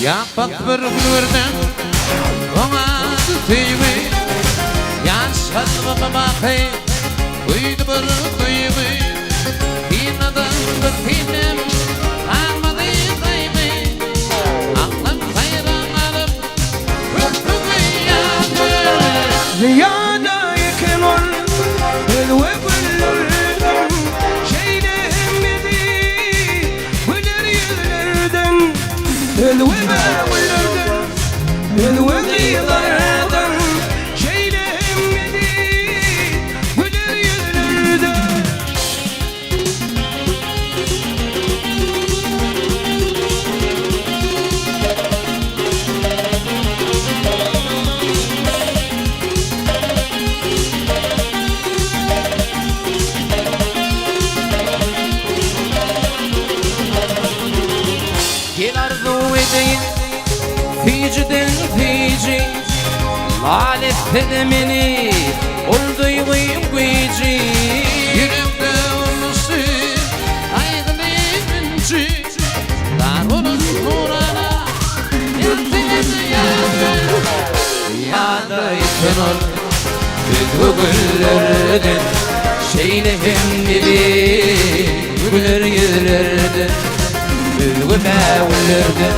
Yapıp bir gülürdüm ona tüyümü yaşalma bakı uydu bir tüyümü inadan bir film almadı dayımı aklım hayran alıp rühtümü yandı Rüyada yıkın ol elve güllerden şeyden bedi güler yüzlerden elve güllerden elve yıllardan şeyden bedi güler yüzlerden Gel arzu edeyim Ficiden fici Lalet edemeni Olduyum güci Yüreğimde olması Aydın inci Dar olun nurana Yatın yatın Yada yıkın ol Büdü güllerden Şeylehim gibi Güler yüzlerden Büdü mevlerden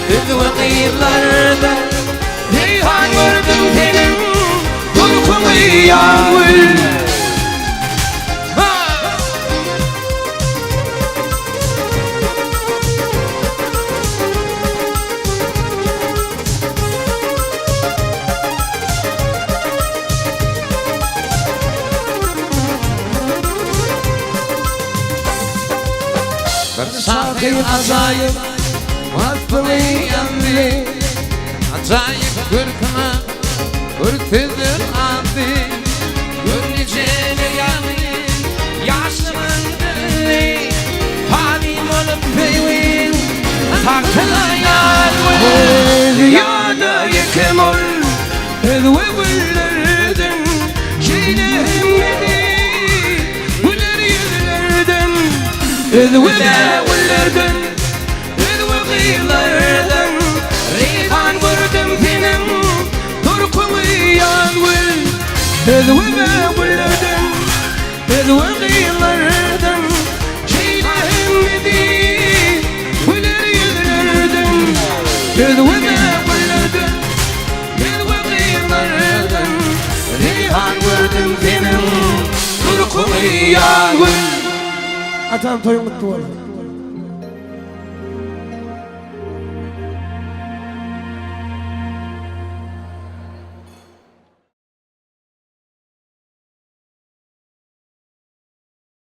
Büdü kıyılardan Reyhan gördüm senin Korkumu yağmur Sakın acayip Vakfılı yandı Acayip kırkına Kırkıdır adı Gönlücene yandı Yaşımın dili Halim olup peyin Takıla yandı Rüyada yıkım ol elve güllerden şeylerim bedi güler yüzlerden elve güllerden elve kıyılardan Reyhan gördüm senin korkumu yağmur elve güllerden elve kıyılardan şeylerim bedi güler yüzlerden elve güllerden elve kıyılardan Reyhan gördüm senin korkumu yağmur Atam toyun mutlu olun.